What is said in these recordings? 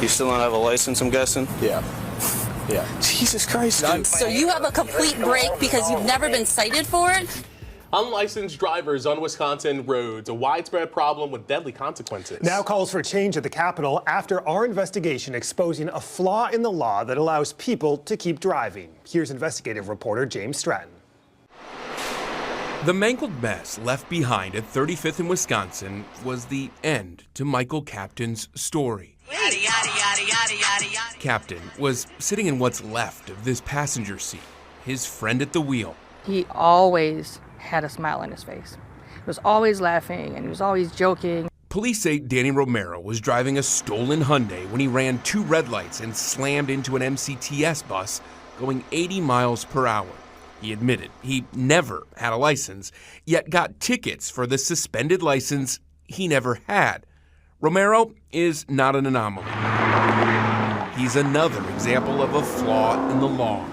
You still don't have a license, I'm guessing? Yeah. Yeah. Jesus Christ. Dude. So you have a complete break because you've never been cited for it? Unlicensed drivers on Wisconsin roads, a widespread problem with deadly consequences. Now calls for change at the Capitol after our investigation exposing a flaw in the law that allows people to keep driving. Here's investigative reporter James Stratton. The mangled mess left behind at 35th in Wisconsin was the end to Michael Captain's story. Captain was sitting in what's left of this passenger seat, his friend at the wheel. He always had a smile on his face. He was always laughing and he was always joking. Police say Danny Romero was driving a stolen Hyundai when he ran 2 red lights and slammed into an MCTS bus going 80 miles per hour. He admitted he never had a license, yet got tickets for the suspended license he never had. Romero is not an anomaly. He's another example of a flaw in the law.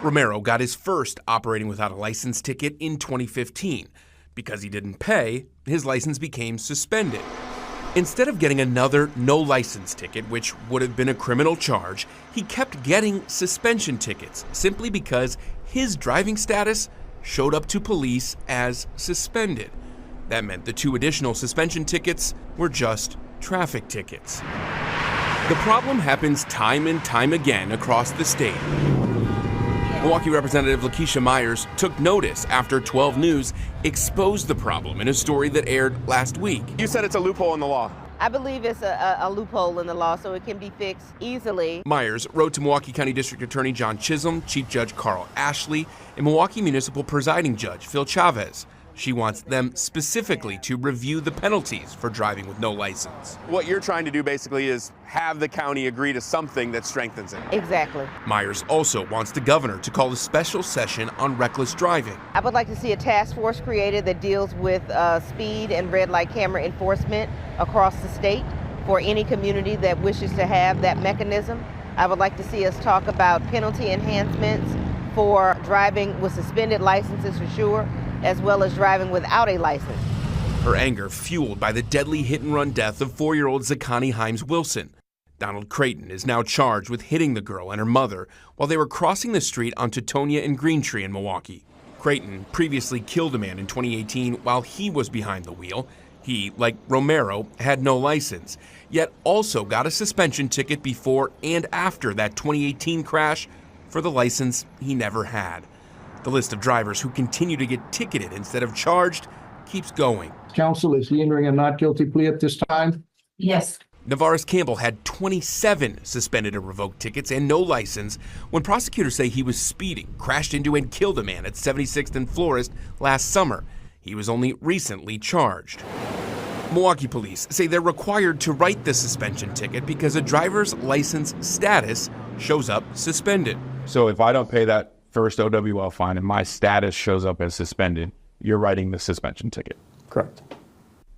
Romero got his first operating without a license ticket in 2015. Because he didn't pay, his license became suspended. Instead of getting another no license ticket, which would have been a criminal charge, he kept getting suspension tickets simply because his driving status showed up to police as suspended. That meant the 2 additional suspension tickets were just traffic tickets. The problem happens time and time again across the state. Milwaukee Representative Lakeisha Myers took notice after 12 News exposed the problem in a story that aired last week. You said it's a loophole in the law. I believe it's a loophole in the law, so it can be fixed easily. Myers wrote to Milwaukee County District Attorney John Chisholm, Chief Judge Carl Ashley, and Milwaukee Municipal Presiding Judge Phil Chavez. She wants them specifically to review the penalties for driving with no license. What you're trying to do basically is have the county agree to something that strengthens it. Exactly. Myers also wants the governor to call a special session on reckless driving. I would like to see a task force created that deals with speed and red light camera enforcement across the state for any community that wishes to have that mechanism. I would like to see us talk about penalty enhancements for driving with suspended licenses for sure, as well as driving without a license. Her anger fueled by the deadly hit-and-run death of 4-year-old Zakani Himes Wilson. Donald Creighton is now charged with hitting the girl and her mother while they were crossing the street on Teutonia and Greentree in Milwaukee. Creighton previously killed a man in 2018 while he was behind the wheel. He, like Romero, had no license, yet also got a suspension ticket before and after that 2018 crash for the license he never had. The list of drivers who continue to get ticketed instead of charged keeps going. Counsel, is he entering a not guilty plea at this time? Yes. Navaris Campbell had 27 suspended or revoked tickets and no license when prosecutors say he was speeding, crashed into and killed a man at 76th and Florist last summer. He was only recently charged. Milwaukee police say they're required to write the suspension ticket because a driver's license status shows up suspended. So if I don't pay that first OWL fine and my status shows up as suspended, you're writing the suspension ticket. Correct.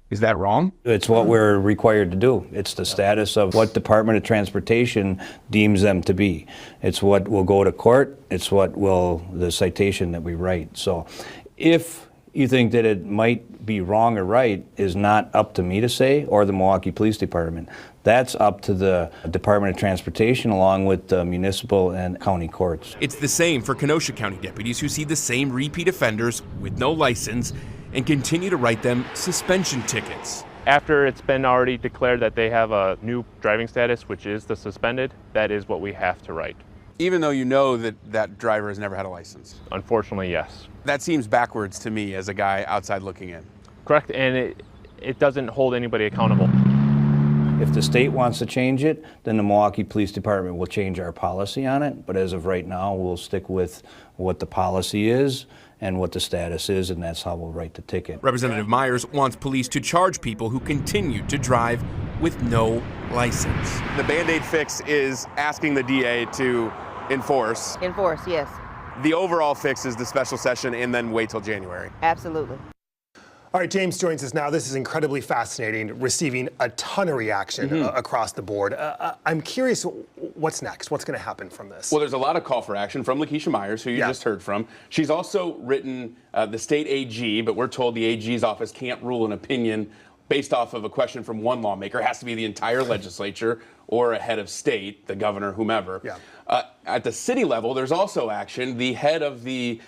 Is that wrong? It's what we're required to do. It's the status of what Department of Transportation deems them to be. It's what will go to court. It's what will, the citation that we write. So if you think that it might be wrong or right is not up to me to say or the Milwaukee Police Department. That's up to the Department of Transportation along with the municipal and county courts. It's the same for Kenosha County deputies who see the same repeat offenders with no license and continue to write them suspension tickets. After it's been already declared that they have a new driving status, which is the suspended, that is what we have to write. Even though you know that that driver has never had a license? Unfortunately, yes. That seems backwards to me as a guy outside looking in. Correct, and it doesn't hold anybody accountable. If the state wants to change it, then the Milwaukee Police Department will change our policy on it. But as of right now, we'll stick with what the policy is and what the status is, and that's how we'll write the ticket. Representative Myers wants police to charge people who continue to drive with no license. The Band-Aid fix is asking the DA to enforce. Enforce, yes. The overall fix is the special session and then wait till January. Absolutely. All right, James joins us now. This is incredibly fascinating, receiving a ton of reaction across the board. I'm curious, what's next? What's going to happen from this? Well, there's a lot of call for action from Lakeisha Myers, who you just heard from. She's also written the state AG, but we're told the AG's office can't rule an opinion based off of a question from one lawmaker. It has to be the entire legislature or a head of state, the governor, whomever. Yeah. At the city level, there's also action. The head of the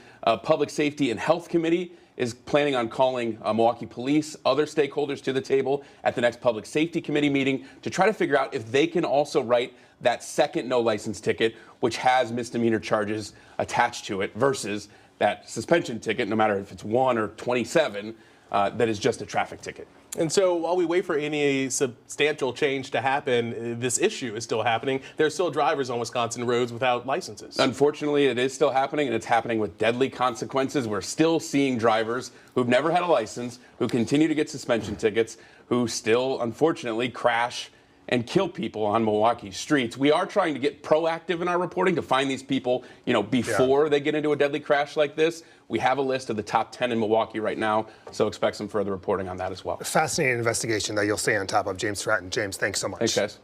Public Safety and Health Committee is planning on calling Milwaukee Police, other stakeholders to the table at the next Public Safety Committee meeting to try to figure out if they can also write that second no license ticket, which has misdemeanor charges attached to it, versus that suspension ticket, no matter if it's 1 or 27, that is just a traffic ticket. And so while we wait for any substantial change to happen, this issue is still happening. There are still drivers on Wisconsin roads without licenses. Unfortunately, it is still happening, and it's happening with deadly consequences. We're still seeing drivers who've never had a license, who continue to get suspension tickets, who still, unfortunately, crash and kill people on Milwaukee streets. We are trying to get proactive in our reporting to find these people, before they get into a deadly crash like this. We have a list of the top 10 in Milwaukee right now, so expect some further reporting on that as well. Fascinating investigation that you'll stay on top of. James Stratton. James, thanks so much. Thanks, guys.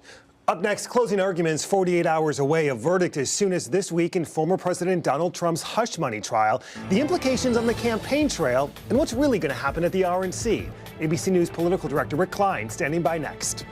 Up next, closing arguments 48 hours away. A verdict as soon as this week in former President Donald Trump's hush money trial, the implications on the campaign trail, and what's really going to happen at the RNC. ABC News political director Rick Klein standing by next.